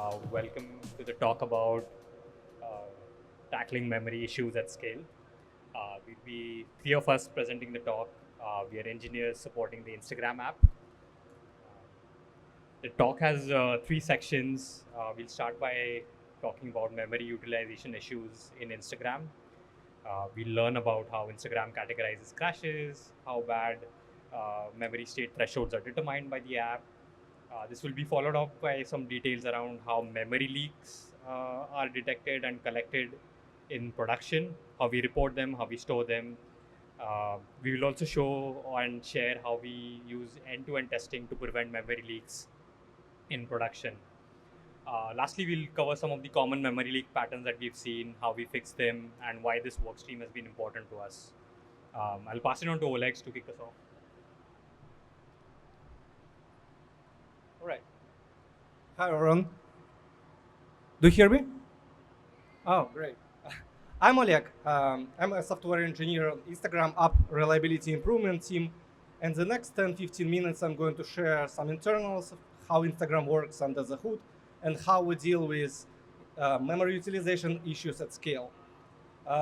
Welcome to the talk about uh, tackling memory issues at scale. We'll be three of us presenting the talk. We are engineers supporting the Instagram app. The talk has three sections. We'll start by talking about memory utilization issues in Instagram. We'll learn about how Instagram categorizes crashes, how bad memory state thresholds are determined by the app. This will be followed up by some details around how memory leaks are detected and collected in production, how we report them, how we store them. We will also show and share how we use end-to-end testing to prevent memory leaks in production. Lastly, we'll cover some of the common memory leak patterns that we've seen, how we fix them, and why this work stream has been important to us. I'll pass it on to Oleg to kick us off. All right. Hi, everyone. Do you hear me? Oh, great. I'm Oleg. I'm a software engineer on Instagram app reliability improvement team. And the next 10-15 minutes, I'm going to share some internals of how Instagram works under the hood and how we deal with memory utilization issues at scale.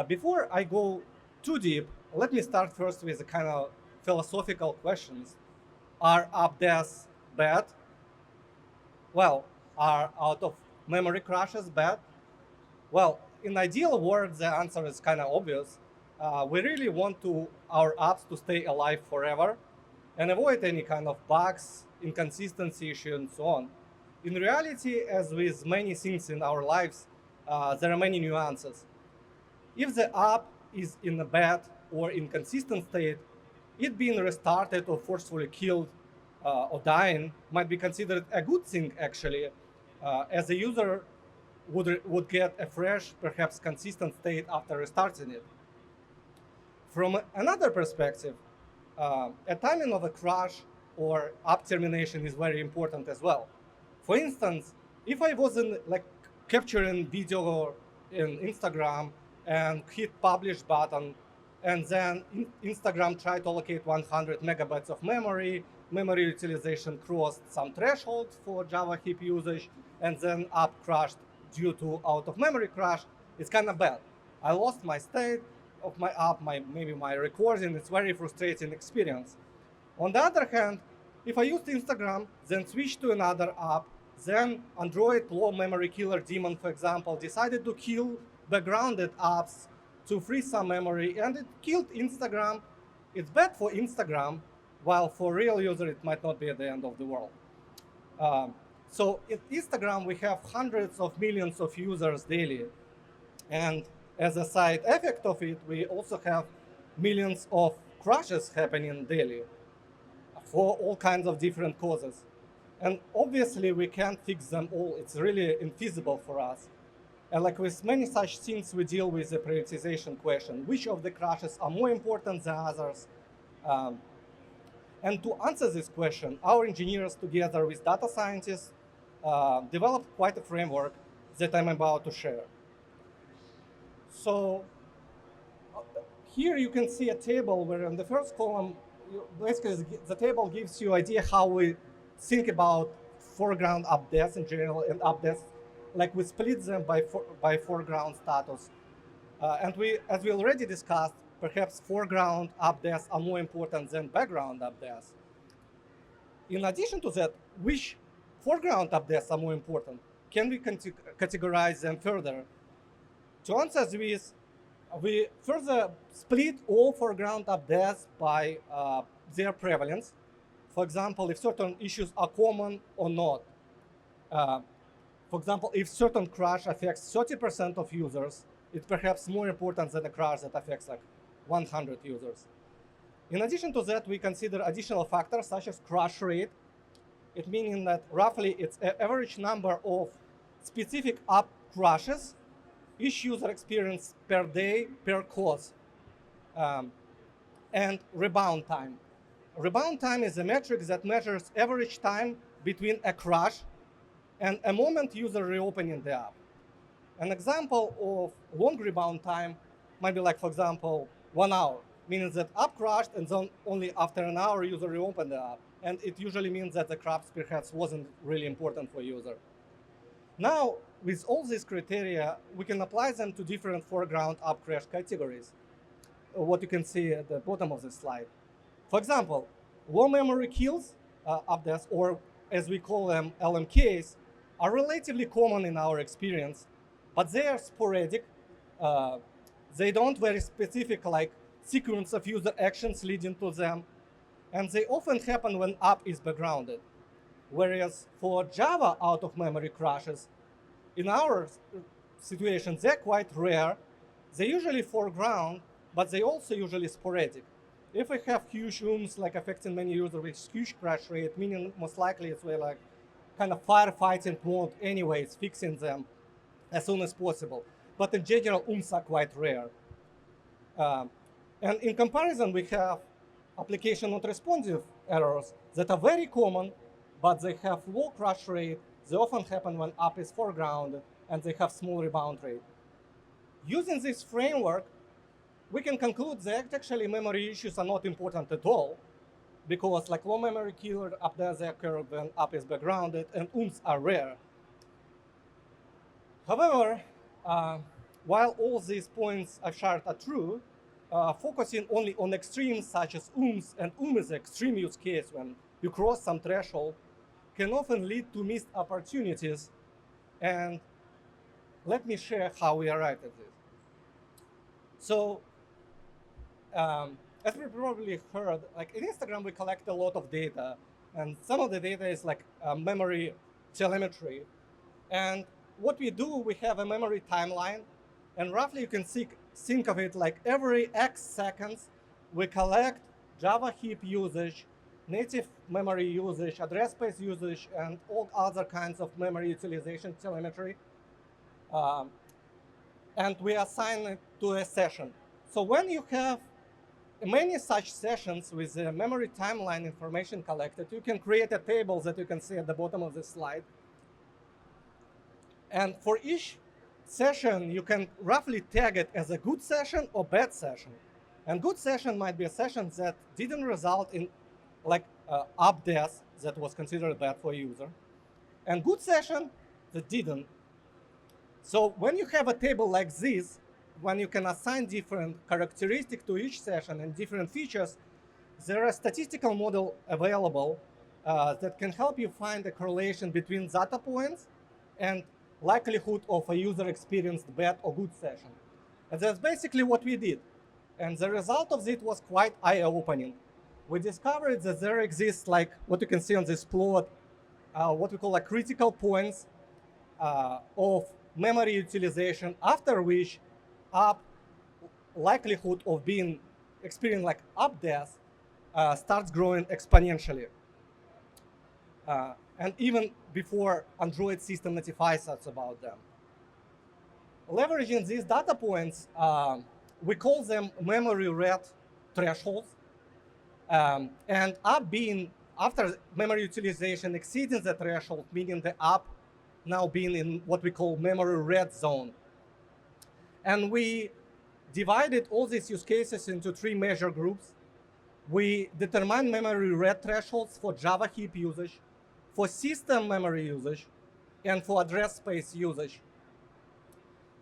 Before I go too deep, let me start first with a kind of philosophical questions. Are app deaths bad? Well, are out of memory crashes bad? Well, in ideal world, the answer is kind of obvious. We really want our apps to stay alive forever and avoid any kind of bugs, inconsistency issue, and so on. In reality, as with many things in our lives, there are many nuances. If the app is in a bad or inconsistent state, it being restarted or forcefully killed or dying might be considered a good thing, actually, as the user would get a fresh, perhaps consistent state after restarting it. From another perspective, a timing of a crash or app termination is very important as well. For instance, if I wasn't like capturing video in Instagram and hit publish button, and then Instagram tried to allocate 100 megabytes of memory utilization crossed some threshold for Java heap usage, and then app crashed due to out of memory crash, it's kind of bad. I lost my state of my app, maybe my recording. It's very frustrating experience. On the other hand, if I used Instagram, then switched to another app, then Android low memory killer daemon, for example, decided to kill backgrounded apps to free some memory, and it killed Instagram. It's bad for Instagram, while for real user it might not be at the end of the world. So in Instagram, we have hundreds of millions of users daily. And as a side effect of it, we also have millions of crashes happening daily for all kinds of different causes. And obviously, we can't fix them all. It's really infeasible for us. And like with many such things, we deal with the prioritization question. Which of the crashes are more important than others? And to answer this question, our engineers, together with data scientists, developed quite a framework that I'm about to share. So here you can see a table where in the first column, basically the table gives you an idea how we think about foreground updates in general and updates. Like we split them by foreground status. And as we already discussed, perhaps foreground updates are more important than background updates. In addition to that, which foreground updates are more important? Can we categorize them further? To answer this, we further split all foreground updates by their prevalence. For example, if certain issues are common or not. For example, if certain crash affects 30% of users, it's perhaps more important than a crash that affects like 100 users. In addition to that, we consider additional factors such as crash rate. It meaning that roughly it's an average number of specific app crashes each user experience per day per cause. And rebound time. Rebound time is a metric that measures average time between a crash and a moment user reopening the app. An example of long rebound time might be like, for example, 1 hour, meaning that app crashed and then only after an hour user reopened the app. And it usually means that the crash perhaps wasn't really important for user. Now, with all these criteria, we can apply them to different foreground app crash categories, what you can see at the bottom of the slide. For example, low memory kills, updates, or as we call them, LMKs, are relatively common in our experience, but they are sporadic. Uh, they don't very specific like sequence of user actions leading to them, and they often happen when app is backgrounded. Whereas for Java out-of-memory crashes, in our situation, they're quite rare. They usually foreground, but they also usually sporadic. If we have huge rooms like affecting many users with huge crash rate, meaning most likely it's like kind of firefighting mode anyways, fixing them as soon as possible. But in general, are quite rare. And in comparison, we have application not responsive errors that are very common, but they have low crash rate. They often happen when app is foregrounded, and they have small rebound rate. Using this framework, we can conclude that actually memory issues are not important at all, because like low memory killer updates they occur when app is backgrounded, and are rare. However, while all these points I've shared are true, focusing only on extremes such as and is an extreme use case when you cross some threshold, can often lead to missed opportunities. And let me share how we arrived at this. So, as we probably heard, like in Instagram, we collect a lot of data, and some of the data is like memory telemetry. And what we do, we have a memory timeline, and roughly you can think of it like every X seconds, we collect Java heap usage, native memory usage, address space usage, and all other kinds of memory utilization telemetry. And we assign it to a session. So when you have many such sessions with the memory timeline information collected, you can create a table that you can see at the bottom of the slide. And for each session, you can roughly tag it as a good session or bad session. And good session might be a session that didn't result in like app death that was considered bad for a user. And good session that didn't. So when you have a table like this, when you can assign different characteristics to each session and different features, there are statistical model available that can help you find a correlation between data points and likelihood of a user experienced bad or good session. And that's basically what we did. And the result of it was quite eye-opening. We discovered that there exists, like what you can see on this plot, what we call like critical points of memory utilization, after which app likelihood of being experiencing like app death starts growing exponentially. And even before Android system notifies us about them. Leveraging these data points, we call them memory red thresholds. And app being, after memory utilization exceeding the threshold, meaning the app now being in what we call memory red zone. And we divided all these use cases into 3 measure groups. We determine memory red thresholds for Java heap usage, for system memory usage, and for address space usage.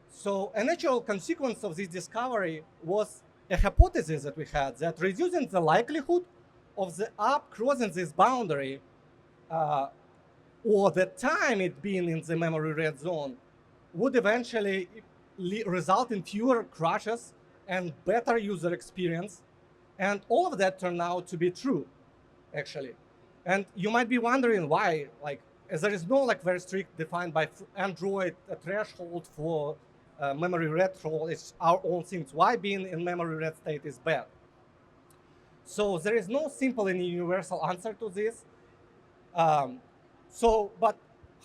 So a natural consequence of this discovery was a hypothesis that we had that reducing the likelihood of the app crossing this boundary or the time it being in the memory red zone would eventually result in fewer crashes and better user experience. And all of that turned out to be true, actually. And you might be wondering why, like, as there is no like very strict defined by Android threshold for memory red threshold, it's our own things. Why being in memory red state is bad? So there is no simple and universal answer to this. But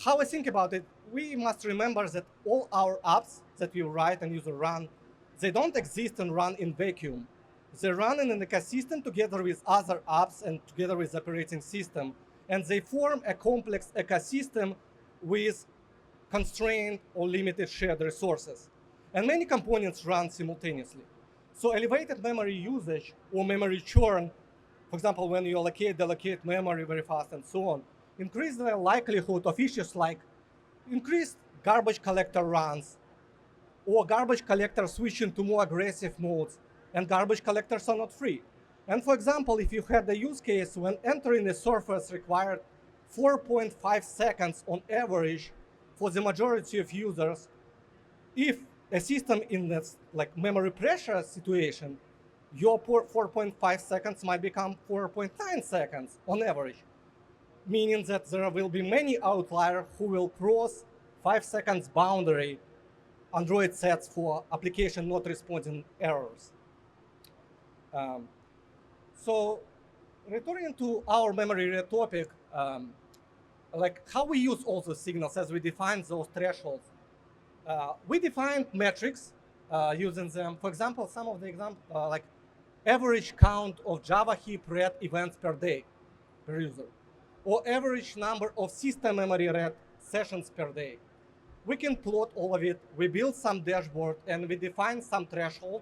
how I think about it, we must remember that all our apps that we write and user run, they don't exist and run in vacuum. They run in an ecosystem together with other apps and together with the operating system. And they form a complex ecosystem with constrained or limited shared resources. And many components run simultaneously. So elevated memory usage or memory churn, for example, when you allocate, delocate memory very fast and so on, increase the likelihood of issues like increased garbage collector runs, or garbage collector switching to more aggressive modes, and garbage collectors are not free. And for example, if you had the use case when entering the surface required 4.5 seconds on average for the majority of users, if a system in this like memory pressure situation, your 4.5 seconds might become 4.9 seconds on average, meaning that there will be many outliers who will cross 5 seconds boundary Android sets for application not responding errors. So returning to our memory rate topic, like how we use all the signals as we define those thresholds. We define metrics using them. For example, some of the examples like average count of Java heap read events per day per user, or average number of system memory read sessions per day. We can plot all of it. We build some dashboard and we define some threshold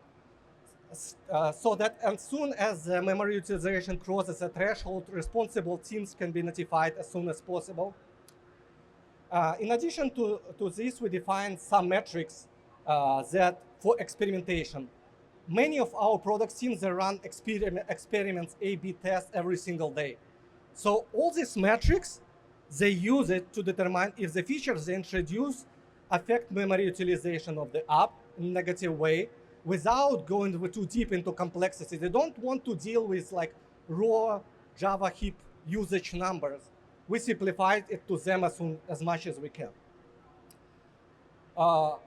so that as soon as the memory utilization crosses a threshold, responsible teams can be notified as soon as possible. In addition to this, we define some metrics that for experimentation. Many of our product teams, they run experiments, A/B tests every single day. So all these metrics, they use it to determine if the features they introduce affect memory utilization of the app in a negative way without going too deep into complexity. They don't want to deal with like raw Java heap usage numbers. We simplified it to them as much as we can.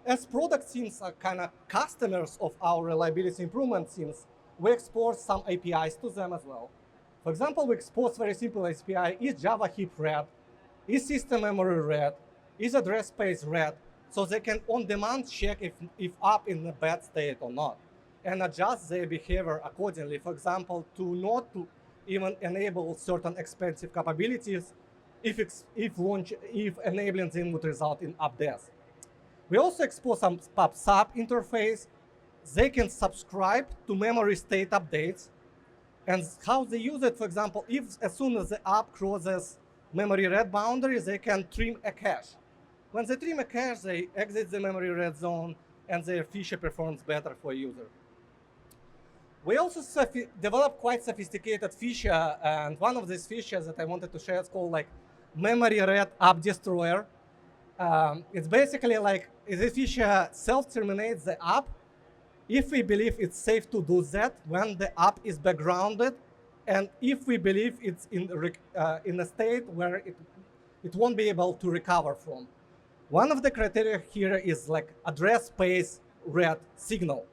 As product teams are kind of customers of our reliability improvement teams, we export some APIs to them as well. For example, we export very simple API, is Java heap read, is system memory read, is address space read, so they can on-demand check if app in a bad state or not, and adjust their behavior accordingly. For example, to not to even enable certain expensive capabilities if enabling them would result in app death. We also expose some PubSub interface. They can subscribe to memory state updates, and how they use it, for example, if as soon as the app crosses memory read boundaries, they can trim a cache. When they trim a cache, they exit the memory read zone, and their feature performs better for a user. We also developed quite sophisticated feature, and one of these features that I wanted to share is called like memory read app destroyer. It's basically like this feature self-terminates the app if we believe it's safe to do that when the app is backgrounded, and if we believe it's in a state where it won't be able to recover from. One of the criteria here is like address space read signal.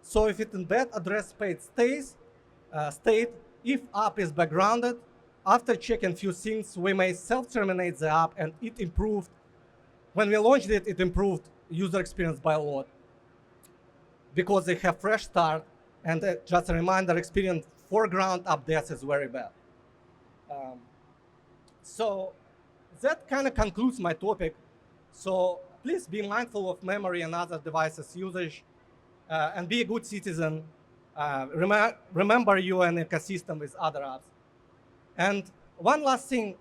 So if it's in bad address space state, if app is backgrounded, after checking few things, we may self-terminate the app, and it improved. When we launched it, it improved user experience by a lot because they have fresh start, and just a reminder, experience foreground app death is very bad. So that kind of concludes my topic. So please be mindful of memory and other devices usage, and be a good citizen. Remember you are an ecosystem with other apps. And one last thing,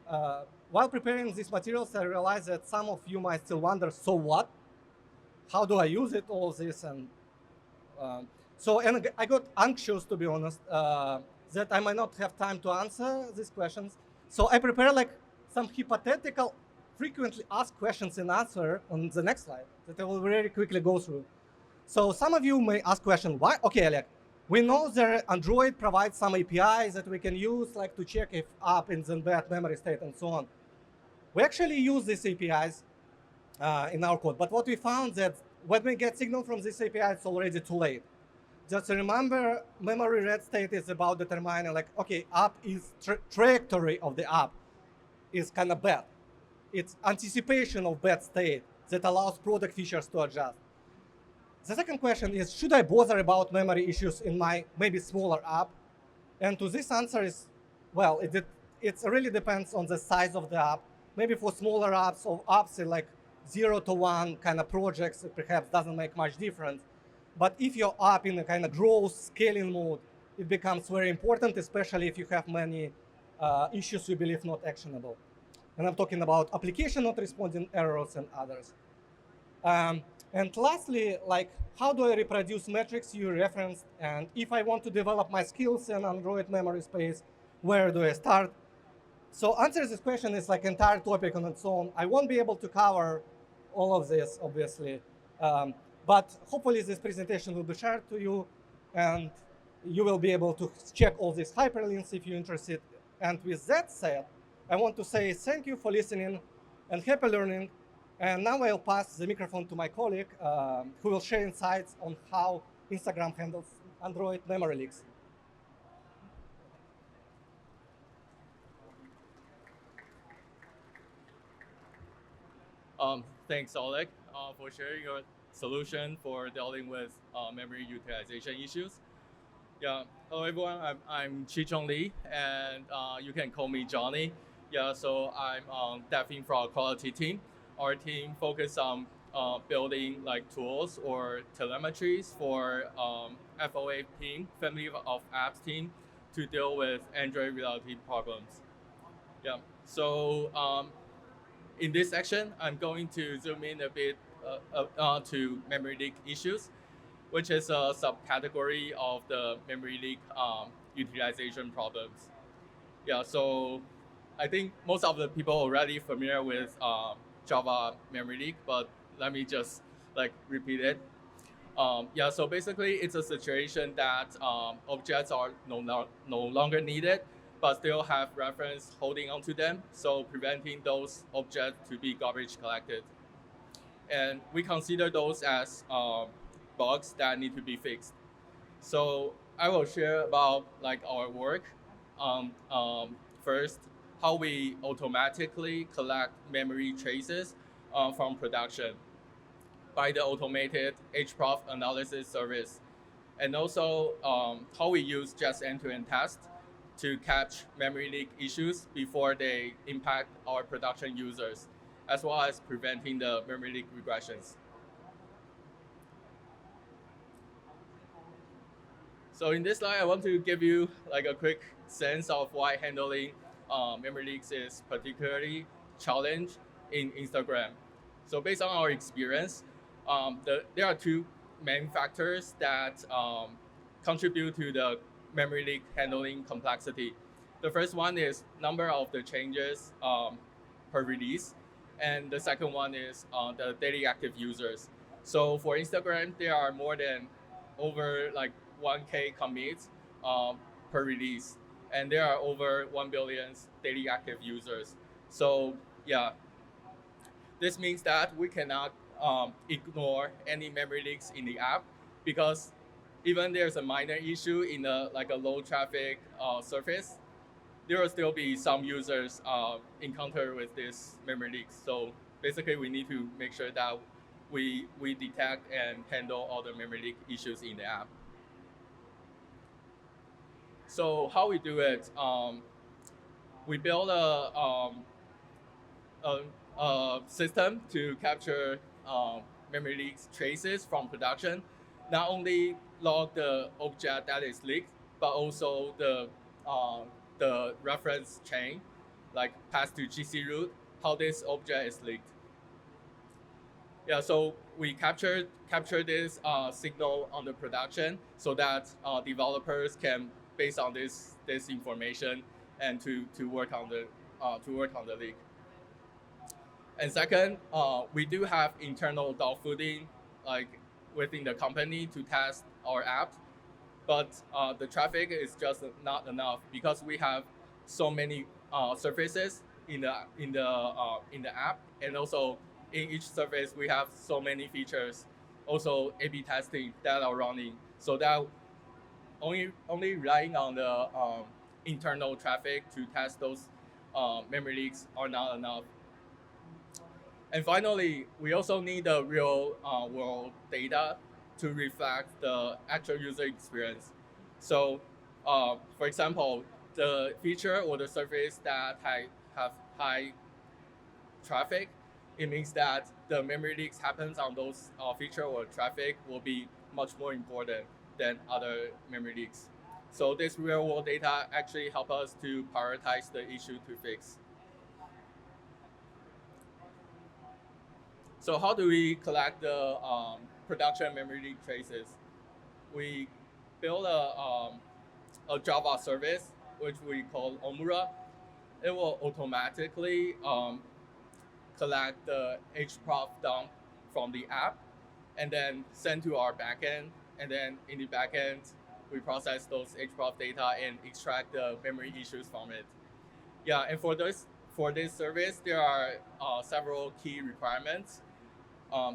while preparing these materials, I realized that some of you might still wonder, so what? How do I use it, all this? And I got anxious, to be honest, that I might not have time to answer these questions. So I prepared like some hypothetical, frequently asked questions and answer on the next slide that I will very quickly go through. So some of you may ask question, why? Okay, Oleg, we know that Android provides some APIs that we can use like to check if app is in bad memory state and so on. We actually use these APIs in our code, but what we found that when we get signal from this API, it's already too late. Just remember, memory read state is about determining like, okay, app is trajectory of the app is kind of bad. It's anticipation of bad state that allows product features to adjust. The second question is, should I bother about memory issues in my maybe smaller app? And to this answer is, well, it really depends on the size of the app. Maybe for smaller apps or apps like 0 to 1 kind of projects, it perhaps doesn't make much difference. But if your app in a kind of growth scaling mode, it becomes very important, especially if you have many issues you believe not actionable. And I'm talking about application not responding errors and others. And lastly, like, how do I reproduce metrics you referenced? And if I want to develop my skills in Android memory space, where do I start? So answer this question is like entire topic on its own. I won't be able to cover all of this, obviously. But hopefully this presentation will be shared to you, and you will be able to check all these hyperlinks if you're interested. And with that said, I want to say thank you for listening and happy learning. And now I'll pass the microphone to my colleague, who will share insights on how Instagram handles Android memory leaks. Thanks, Oleg, for sharing your solution for dealing with memory utilization issues. Yeah, hello everyone. I'm Chih-Chung Lee, and you can call me Johnny. Yeah, so I'm dev infra quality team. Our team focus on building like tools or telemetries for FOA team, family of apps team, to deal with Android related problems. Yeah, so in this section, I'm going to zoom in a bit to memory leak issues, which is a subcategory of the memory leak utilization problems. Yeah, so I think most of the people are already familiar with Java memory leak, but let me just like repeat it. Yeah, so basically it's a situation that objects are no longer needed, but still have reference holding onto them, so preventing those objects to be garbage collected. And we consider those as bugs that need to be fixed. So I will share about like our work. First, how we automatically collect memory traces from production by the automated HProf analysis service, and also how we use just end-to-end tests to catch memory leak issues before they impact our production users, as well as preventing the memory leak regressions. So in this slide, I want to give you like a quick sense of why handling memory leaks is particularly challenged in Instagram. So based on our experience, there are two main factors that contribute to the memory leak handling complexity. The first one is number of the changes per release, and the second one is the daily active users. So for Instagram, there are more than over like 1K commits per release, and there are over 1 billion daily active users. So yeah, this means that we cannot ignore any memory leaks in the app, because even there's a minor issue in a like a low traffic surface, there will still be some users encounter with this memory leaks. So basically, we need to make sure that we detect and handle all the memory leak issues in the app. So how we do it? We build a, a system to capture memory leaks traces from production. Not only log the object that is leaked, but also the reference chain, like pass to GC root, how this object is leaked. Yeah, so we capture this signal on the production, so that developers can, based on this information, and to work on the leak. And second, we do have internal dogfooding, like within the company, to test our app, but the traffic is just not enough, because we have so many surfaces in the app, and also in each surface we have so many features, also A/B testing that are running, so that only relying on the internal traffic to test those memory leaks are not enough. And finally, we also need the real world data to reflect the actual user experience. So, for example, the feature or the service that have high traffic, it means that the memory leaks happens on those feature or traffic will be much more important than other memory leaks. So this real world data actually help us to prioritize the issue to fix. So how do we collect the production memory leak traces? We build a Java service, which we call Omura. It will automatically collect the HProf dump from the app and then send to our backend. And then in the backend, we process those HProf data and extract the memory issues from it. Yeah, and for this service, there are several key requirements.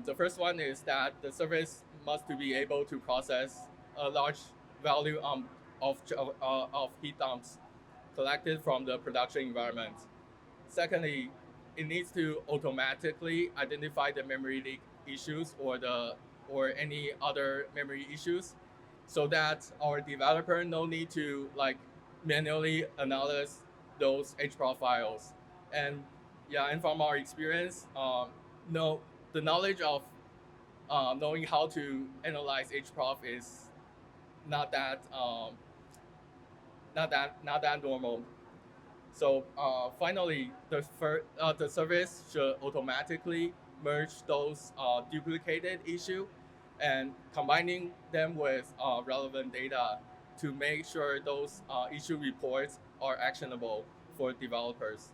The first one is that the service must to be able to process a large value of heat dumps collected from the production environment. Secondly, it needs to automatically identify the memory leak issues or any other memory issues, so that our developer no need to like manually analyze those HProf files. And yeah, and from our experience, no, the knowledge of knowing how to analyze HProf is not that normal. So finally, the service should automatically merge those duplicated issue and combining them with relevant data to make sure those issue reports are actionable for developers.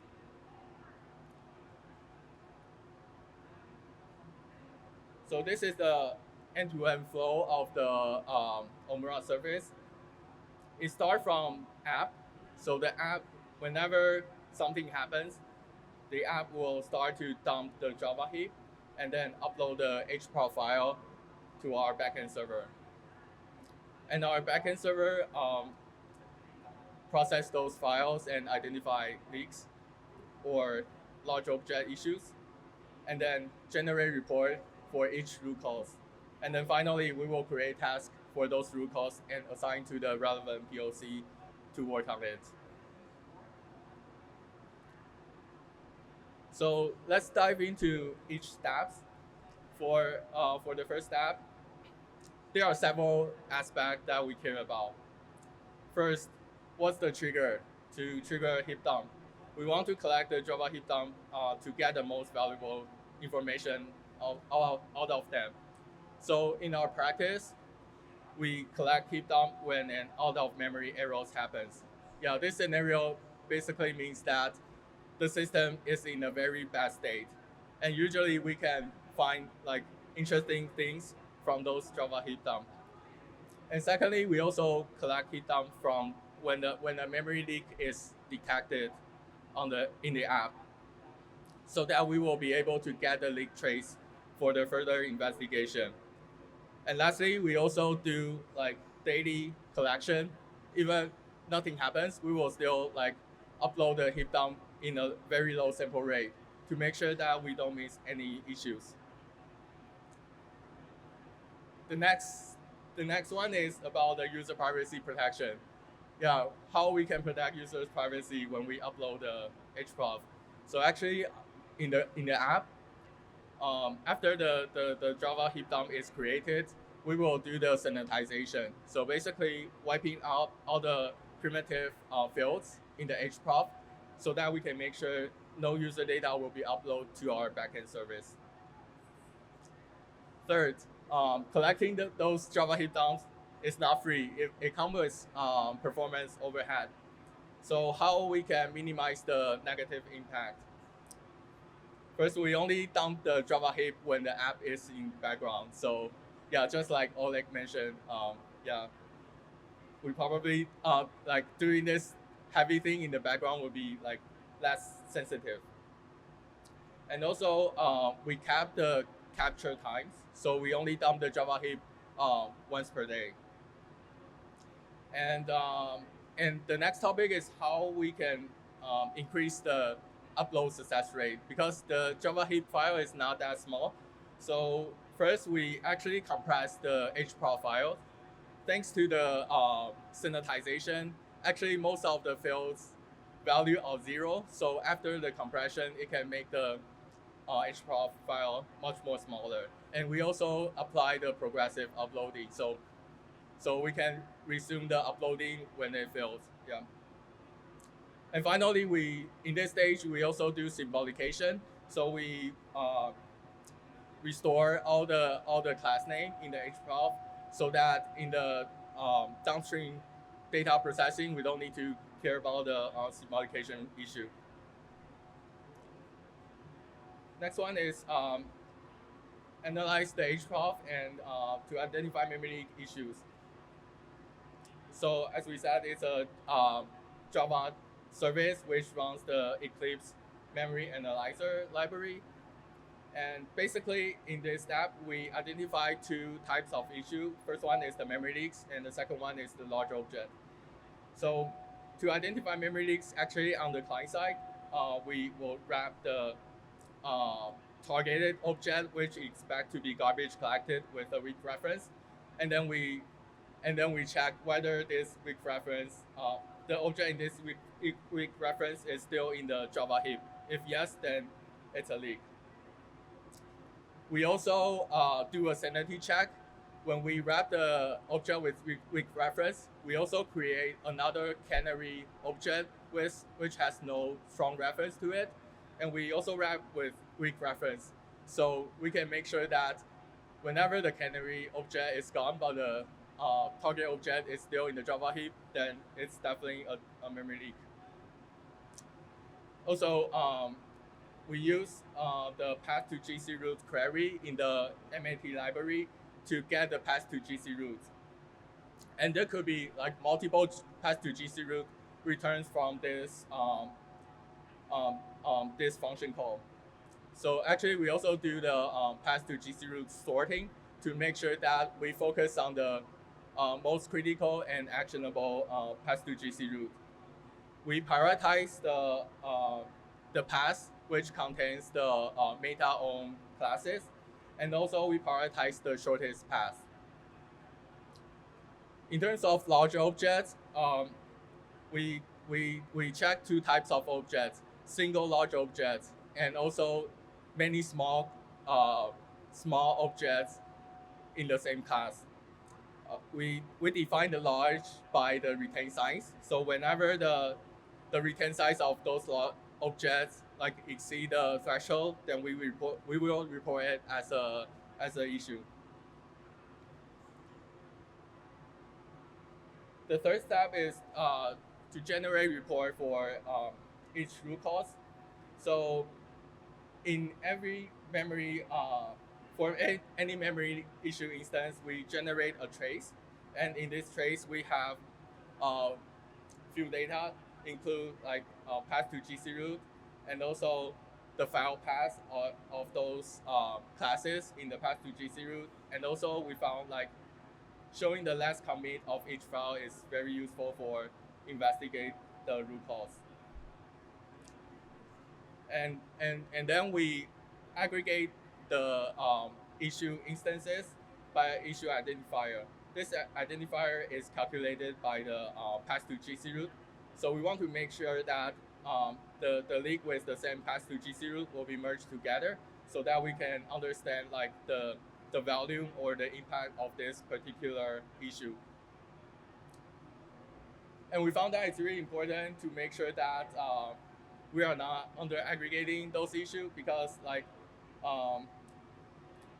So this is the end-to-end flow of the Omura service. It starts from app. So the app, whenever something happens, the app will start to dump the Java heap and then upload the HProf file to our backend server. And our backend server process those files and identify leaks or large object issues, and then generate report for each root cause. And then finally, we will create tasks for those root cause and assign to the relevant POC to work on it. So let's dive into each step. For the first step, there are several aspects that we care about. First, what's the trigger to trigger heap dump? We want to collect the Java heap dump to get the most valuable information out of them. So in our practice, we collect heap dump when an out of memory errors happens. Yeah, this scenario basically means that the system is in a very bad state, and usually we can find like interesting things from those Java heap dump. And secondly, we also collect heap dump from when a memory leak is detected in the app, so that we will be able to get the leak trace for the further investigation. And lastly, we also do like daily collection. Even nothing happens, we will still like upload the heap dump in a very low sample rate to make sure that we don't miss any issues. The next one is about the user privacy protection. Yeah, how we can protect users' privacy when we upload the HProf. So actually, in the app, after the Java heap dump is created, we will do the sanitization. So basically, wiping out all the primitive fields in the HProf, so that we can make sure no user data will be uploaded to our backend service. Third, collecting those Java heap dumps is not free. It comes with performance overhead. So how we can minimize the negative impact? First, we only dump the Java heap when the app is in background. So yeah, just like Oleg mentioned, yeah, we probably like doing this heavy thing in the background would be like less sensitive. And also, we cap the capture times, so we only dump the Java heap once per day. And the next topic is how we can increase the upload success rate, because the Java heap file is not that small. So first, we actually compress the HProf file. Thanks to the sanitization, actually most of the fields value are 0. So after the compression, it can make the HProf file much more smaller. And we also apply the progressive uploading. So we can resume the uploading when it fails. Yeah. And finally, in this stage, we also do symbolication. So we restore all the class name in the href, so that in the downstream data processing, we don't need to care about the modification issue. Next one is analyze the href and to identify memory issues. So as we said, it's a Java service which runs the Eclipse memory analyzer library. And basically, in this step, we identify two types of issue. First one is the memory leaks, and the second one is the large object. So to identify memory leaks, actually on the client side, we will wrap the targeted object, which we expect to be garbage collected with a weak reference, and then we check whether this weak reference, the object in this weak reference is still in the Java heap. If yes, then it's a leak. We also do a sanity check. When we wrap the object with weak reference, we also create another canary object which has no strong reference to it. And we also wrap with weak reference. So we can make sure that whenever the canary object is gone, but the target object is still in the Java heap, then it's definitely a memory leak. Also, we use the path to GC root query in the MAT library to get the path to GC root. And there could be like multiple path to GC root returns from this this function call. So actually, we also do the path to GC root sorting to make sure that we focus on the most critical and actionable path to GC root. We prioritize the path which contains the meta-owned classes, and also we prioritize the shortest path. In terms of large objects, we check two types of objects: single large objects, and also many small objects in the same class. We define the large by the retain size. So whenever the retain size of those objects like exceed the threshold, then we will report it as an issue. The third step is to generate report for each root cause. So in every memory, for any memory issue instance, we generate a trace, and in this trace we have few data, include like path to GC root, and also the file path of those classes in the path to GC root, and also we found like showing the last commit of each file is very useful for investigate the root cause. And then we aggregate the issue instances by issue identifier. This identifier is calculated by the path to GC root. So we want to make sure that the leak with the same path to GC root will be merged together, so that we can understand like the value or the impact of this particular issue. And we found that it's really important to make sure that we are not under aggregating those issues, because like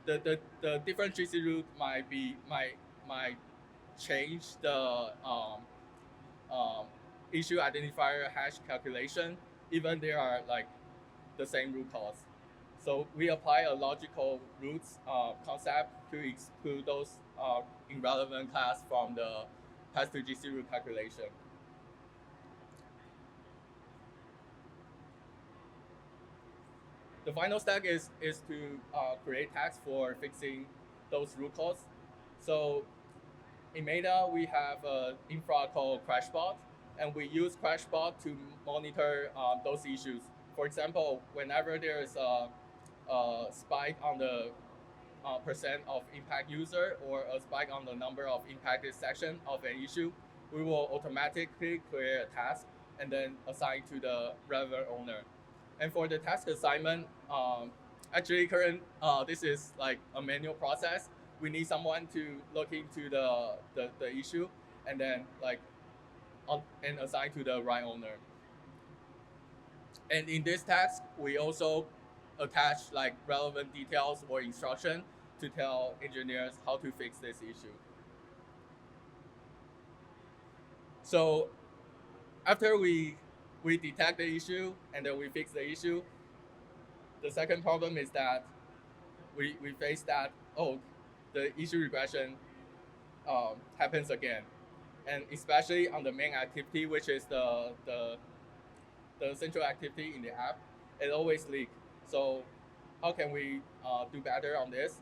the different GC root might change the issue identifier hash calculation, even they are like the same root cause. So we apply a logical roots concept to exclude those irrelevant class from the path to GC root calculation. The final step is to create tags for fixing those root cause. So in Meta, we have an infra called CrashBot, and we use CrashBot to monitor those issues. For example, whenever there is a spike on the percent of impact user, or a spike on the number of impacted section of an issue, we will automatically create a task and then assign to the relevant owner. And for the task assignment, actually this is like a manual process. We need someone to look into the issue and then like and assign to the right owner. And in this task, we also attach like relevant details or instruction to tell engineers how to fix this issue. So after we detect the issue and then we fix the issue, the second problem is that we face that, oh, the issue regression happens again, and especially on the main activity, which is the central activity in the app, it always leaks. So how can we do better on this?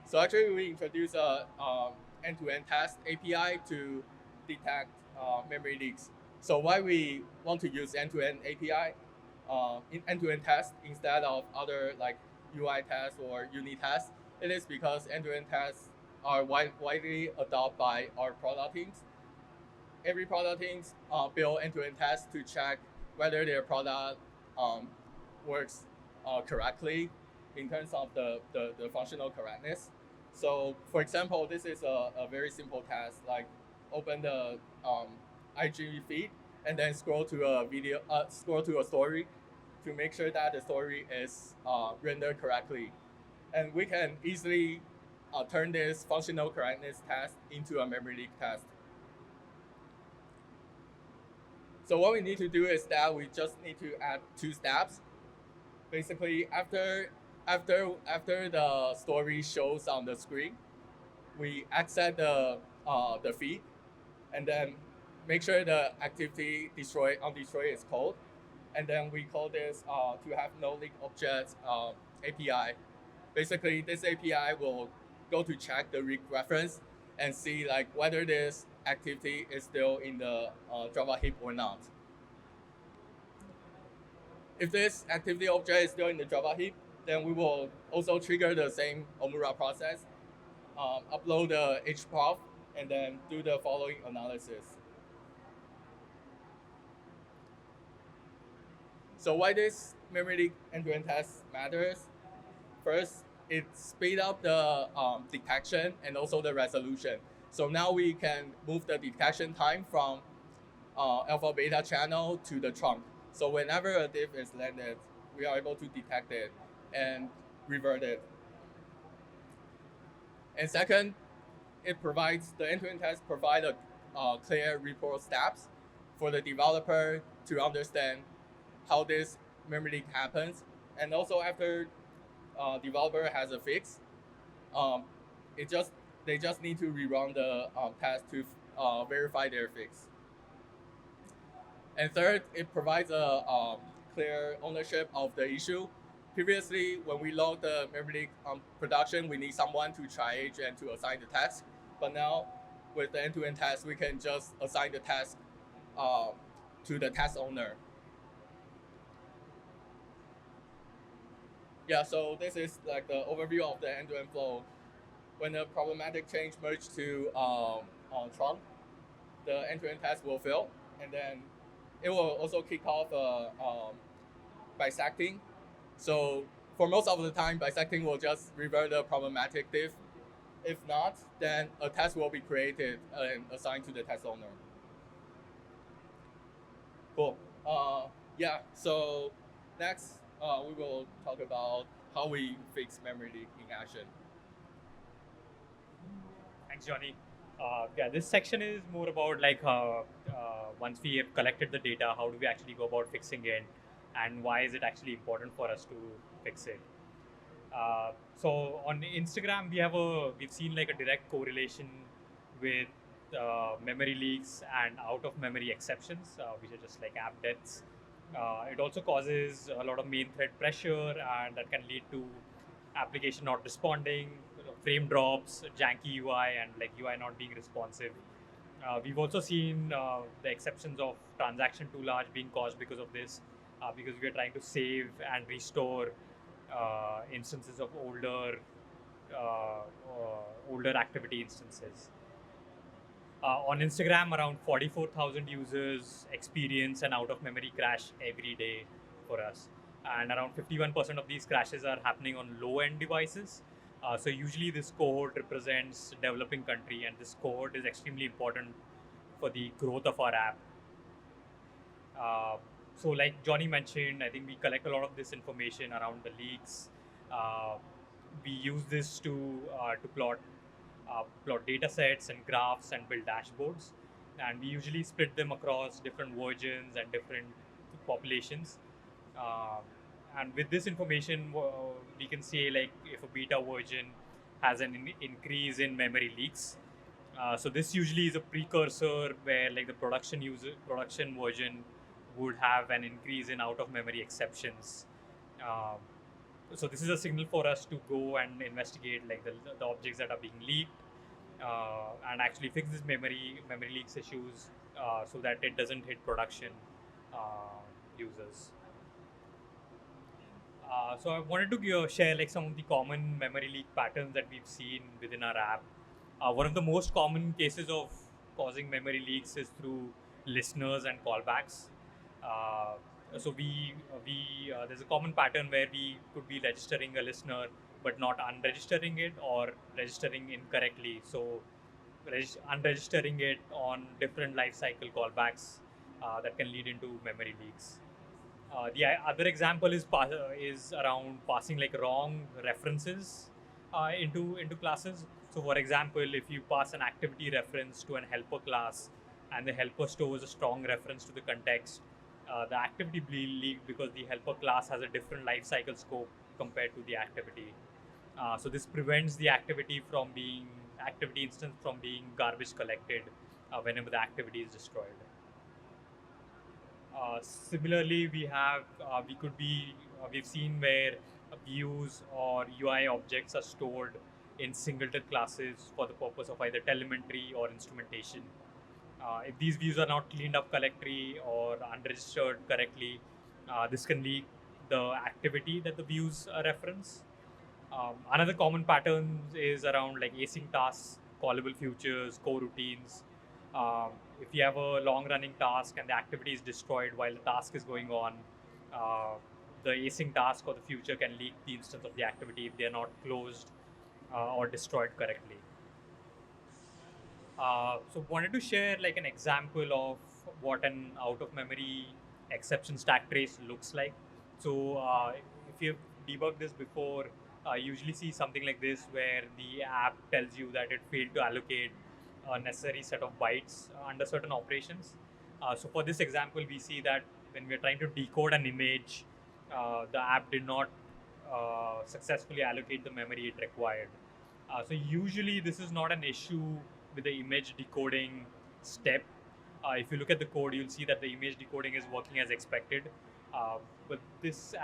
So actually, we introduced a end-to-end test API to detect memory leaks. So why we want to use end-to-end API in end-to-end test instead of other like UI tests or unit tests? It is because end-to-end tests are widely adopted by our product teams. Every product teams build end-to-end tests to check whether their product works correctly in terms of the functional correctness. So for example, this is a very simple task, like open the IG feed and then scroll to a video, scroll to a story to make sure that the story is rendered correctly. And we can easily turn this functional correctness test into a memory leak test. So what we need to do is that we just need to add 2 steps. Basically, after the story shows on the screen, we access the feed, and then make sure the activity destroy is called, and then we call this to have no leak objects API. Basically, this API will go to check the rig reference and see like whether this activity is still in the Java heap or not. If this activity object is still in the Java heap, then we will also trigger the same Omura process, upload the HProf, and then do the following analysis. So why this memory leak end-to-end test matters? First, it speeds up the detection and also the resolution. So now we can move the detection time from alpha beta channel to the trunk. So whenever a diff is landed, we are able to detect it and revert it. And second, it provides the end-to-end test provide a clear report steps for the developer to understand how this memory leak happens. And also after developer has a fix, they just need to rerun the test to verify their fix. And third, it provides a clear ownership of the issue. Previously, when we log the memory leak production, we need someone to triage and to assign the task. But now, with the end-to-end test, we can just assign the task to the task owner. Yeah, so this is like the overview of the end-to-end flow. When the problematic change merged to trunk, the end-to-end test will fail, and then it will also kick off bisecting. So for most of the time, bisecting will just revert the problematic diff. If not, then a test will be created and assigned to the test owner. Cool. Yeah, so next we will talk about how we fix memory leak in action. Thanks, Johnny. Yeah, this section is more about like once we have collected the data, how do we actually go about fixing it, and why is it actually important for us to fix it? So on Instagram, we've seen like a direct correlation with memory leaks and out of memory exceptions, which are just like app deaths. It also causes a lot of main thread pressure, and that can lead to application not responding, frame drops, janky UI, and like UI not being responsive. We've also seen the exceptions of transaction too large being caused because of this, because we are trying to save and restore instances of older activity instances. On Instagram, around 44,000 users experience an out-of-memory crash every day for us. And around 51% of these crashes are happening on low-end devices. So usually this cohort represents developing country, and this cohort is extremely important for the growth of our app. So like Johnny mentioned, I think we collect a lot of this information around the leaks. Uh, we use this to plot data sets and graphs and build dashboards. And we usually split them across different versions and different populations. Um, and with this information, we can say like if a beta version has an increase in memory leaks. So this usually is a precursor where like the production version would have an increase in out of memory exceptions. Um, so this is a signal for us to go and investigate like the objects that are being leaked and actually fix this memory leaks issues so that it doesn't hit production users. So I wanted to share like some of the common memory leak patterns that we've seen within our app. One of the most common cases of causing memory leaks is through listeners and callbacks. Uh, so there's a common pattern where we could be registering a listener but not unregistering it or registering incorrectly. So unregistering it on different life cycle callbacks that can lead into memory leaks. The other example is around passing like wrong references into classes. So, for example, if you pass an activity reference to an helper class, and the helper stores a strong reference to the context, the activity leaked because the helper class has a different life cycle scope compared to the activity. So this prevents the activity instance from being garbage collected whenever the activity is destroyed. Similarly, we've seen where views or UI objects are stored in singleton classes for the purpose of either telemetry or instrumentation. If these views are not cleaned up correctly or unregistered correctly, this can leak the activity that the views reference. Another common pattern is around like async tasks, callable futures, coroutines. If you have a long-running task and the activity is destroyed while the task is going on, uh, the async task or the future can leak the instance of the activity if they are not closed or destroyed correctly. So wanted to share like an example of what an out of memory exception stack trace looks like. So if you've debugged this before, you usually see something like this where the app tells you that it failed to allocate a necessary set of bytes under certain operations. So for this example, we see that when we're trying to decode an image, the app did not successfully allocate the memory it required. So usually this is not an issue with the image decoding step. If you look at the code, you'll see that the image decoding is working as expected. But this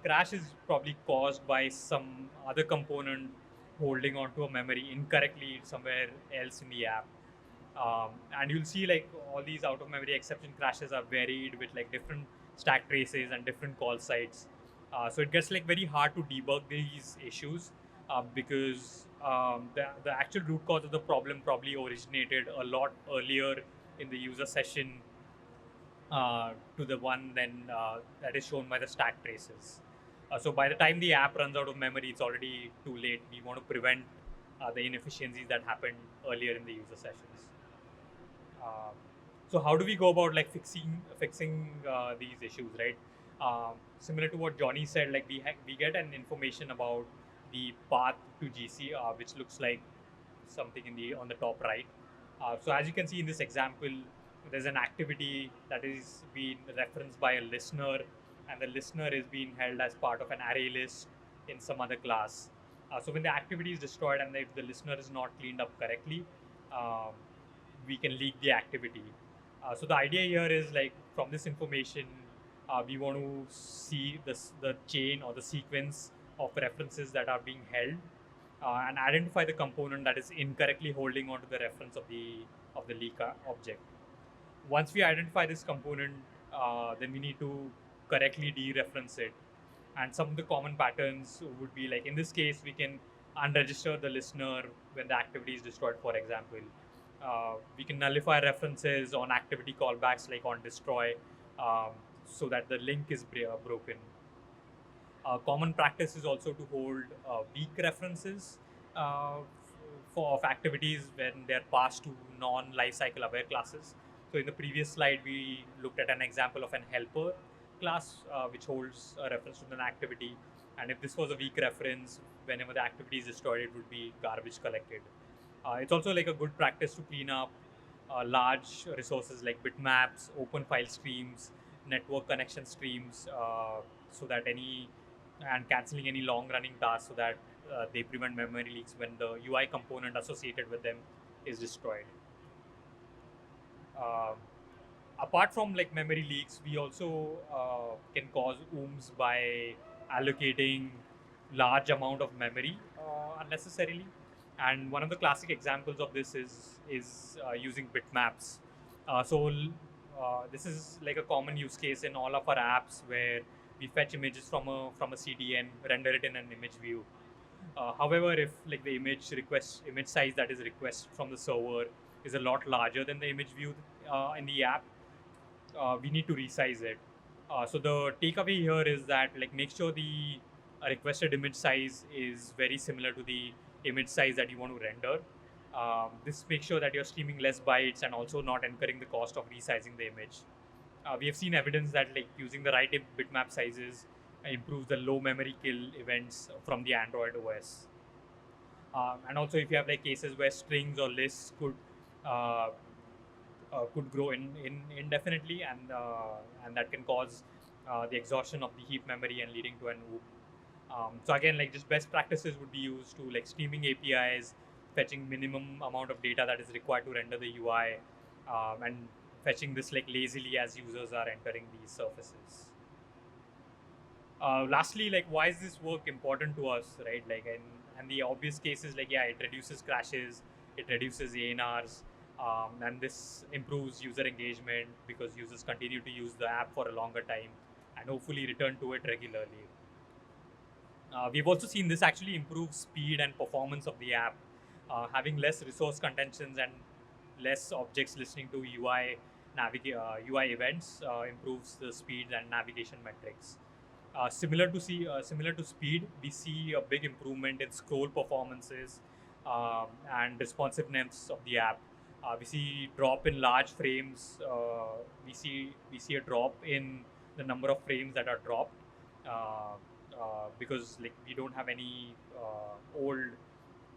crash is probably caused by some other component holding onto a memory incorrectly somewhere else in the app. And you'll see like all these out of memory exception crashes are varied with like different stack traces and different call sites. So it gets like very hard to debug these issues because the actual root cause of the problem probably originated a lot earlier in the user session to the one then that is shown by the stack traces. So by the time the app runs out of memory, it's already too late. We want to prevent the inefficiencies that happened earlier in the user sessions. Um, so how do we go about like fixing these issues, right? Similar to what Johnny said, like we get an information about the path to GC, which looks like something in the on the top right. So as you can see in this example, there's an activity that is being referenced by a listener, and the listener is being held as part of an array list in some other class. So when the activity is destroyed and if the listener is not cleaned up correctly, um, we can leak the activity. So the idea here is like from this information, we want to see the chain or the sequence of references that are being held and identify the component that is incorrectly holding onto the reference of the leak object. Once we identify this component, then we need to correctly dereference it. And some of the common patterns would be like in this case, we can unregister the listener when the activity is destroyed, for example. We can nullify references on activity callbacks like on destroy so that the link is broken. Common practice is also to hold weak references for of activities when they're passed to non-lifecycle aware classes. So in the previous slide, we looked at an example of an helper. class which holds a reference to an activity, and if this was a weak reference, whenever the activity is destroyed, it would be garbage collected. It's also like a good practice to clean up large resources like bitmaps, open file streams, network connection streams, so that and canceling any long running tasks so that they prevent memory leaks when the UI component associated with them is destroyed. Um, Apart from like memory leaks, we also can cause ooms by allocating large amount of memory unnecessarily. And one of the classic examples of this is using bitmaps. This is like a common use case in all of our apps where we fetch images from a CDN, render it in an image view. However, if like the image size that is request from the server is a lot larger than the image view in the app, we need to resize it. So the takeaway here is that like make sure the requested image size is very similar to the image size that you want to render. This makes sure that you're streaming less bytes and also not incurring the cost of resizing the image. We have seen evidence that like using the right bitmap sizes improves the low memory kill events from the Android OS. And also, if you have like cases where strings or lists uh, could grow indefinitely, and that can cause the exhaustion of the heap memory and leading to an OOP. So again, like just best practices would be used to like streaming APIs, fetching minimum amount of data that is required to render the UI, and fetching this like lazily as users are entering these surfaces. Lastly, like why is this work important to us, right? Like, and the obvious cases, like yeah, it reduces crashes, it reduces ANRs, and this improves user engagement because users continue to use the app for a longer time and hopefully return to it regularly. We've also seen this actually improve speed and performance of the app. Having less resource contentions and less objects listening to UI events improves the speed and navigation metrics. Similar to speed, we see a big improvement in scroll performances and responsiveness of the app. We see drop in large frames. We see a drop in the number of frames that are dropped uh, because like we don't have any old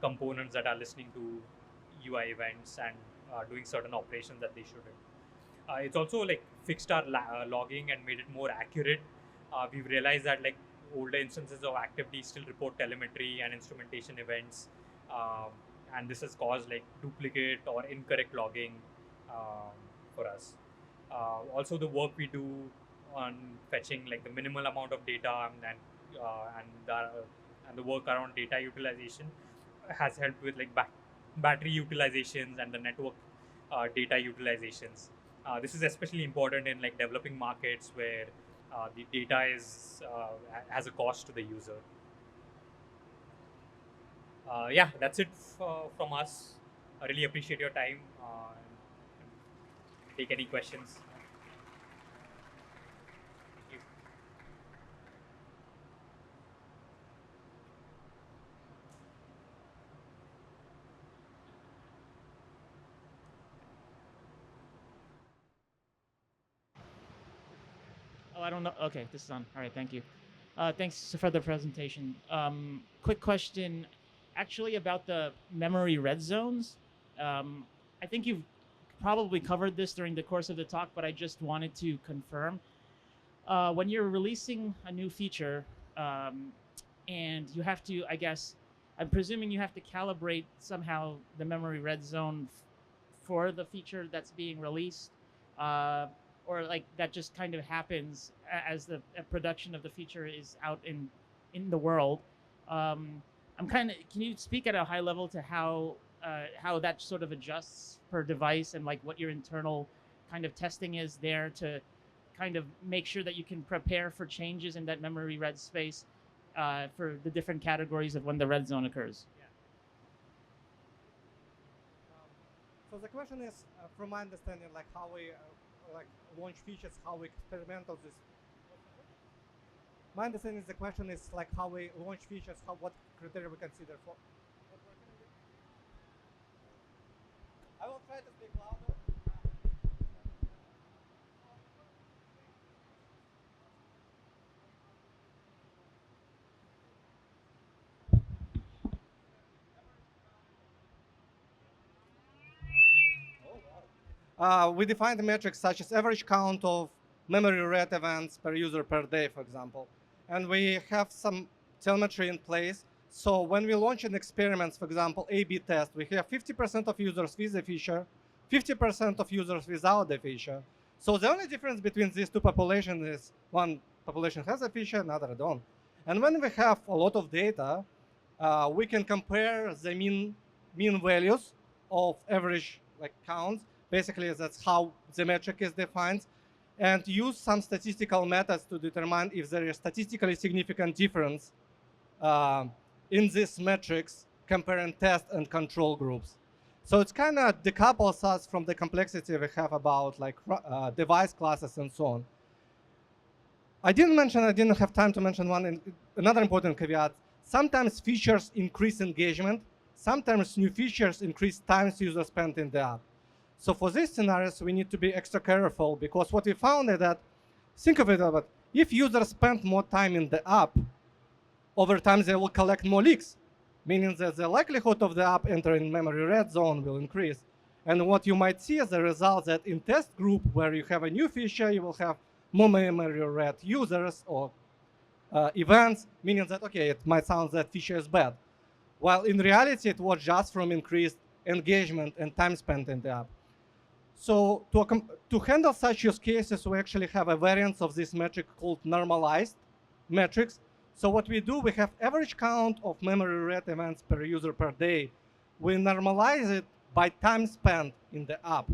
components that are listening to UI events and doing certain operations that they shouldn't. It's also like fixed our logging and made it more accurate. We've realized that like older instances of activity still report telemetry and instrumentation events, um, and this has caused like duplicate or incorrect logging um, for us. Also, the work we do on fetching like the minimal amount of data and the work around data utilization has helped with like battery utilizations and the network data utilizations. This is especially important in like developing markets where the data has a cost to the user. Yeah, that's it from us. I really appreciate your time. And take any questions. Thank you. Oh, I don't know. Okay, this is on. All right, thank you. Thanks for the presentation. Quick question, actually about the memory red zones. I think you've probably covered this during the course of the talk, but I just wanted to confirm. When you're releasing a new feature, um, and you have to, I guess, I'm presuming you have to calibrate somehow the memory red zone for the feature that's being released, uh, or like that just kind of happens as the production of the feature is out in the world. Um, I'm kind of. Can you speak at a high level to how that sort of adjusts per device and like what your internal kind of testing is there to kind of make sure that you can prepare for changes in that memory red space for the different categories of when the red zone occurs? So the question is, from my understanding, like how we like launch features, how we experiment on this. My understanding is the question is like how we launch features, what criteria we consider for. I will try to speak louder. we define the metrics such as average count of memory read events per user per day, for example. And we have some telemetry in place. So when we launch an experiment, for example, A/B test, we have 50% of users with the feature, 50% of users without the feature. So the only difference between these two populations is one population has a feature, another don't. And when we have a lot of data, we can compare the mean values of average counts. Basically, that's how the metric is defined, and use some statistical methods to determine if there is statistically significant difference in these metrics comparing test and control groups. So it's kind of decouples us from the complexity we have about device classes and so on. I didn't have time to mention another important caveat. Sometimes features increase engagement. Sometimes new features increase times users spent in the app. So for these scenarios, we need to be extra careful because what we found is that, think of it about, if users spend more time in the app, over time they will collect more leaks, meaning that the likelihood of the app entering memory red zone will increase. And what you might see as a result that in test group where you have a new feature, you will have more memory red users or events, meaning that, okay, it might sound that feature is bad. While in reality, it was just from increased engagement and time spent in the app. So to handle such use cases, we actually have a variant of this metric called normalized metrics. So what we do, we have average count of memory read events per user per day. We normalize it by time spent in the app.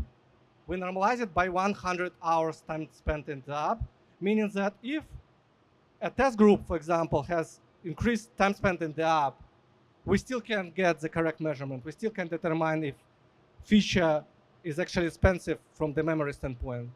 We normalize it by 100 hours time spent in the app, meaning that if a test group, for example, has increased time spent in the app, we still can get the correct measurement. We still can determine if feature is actually expensive from the memory standpoint.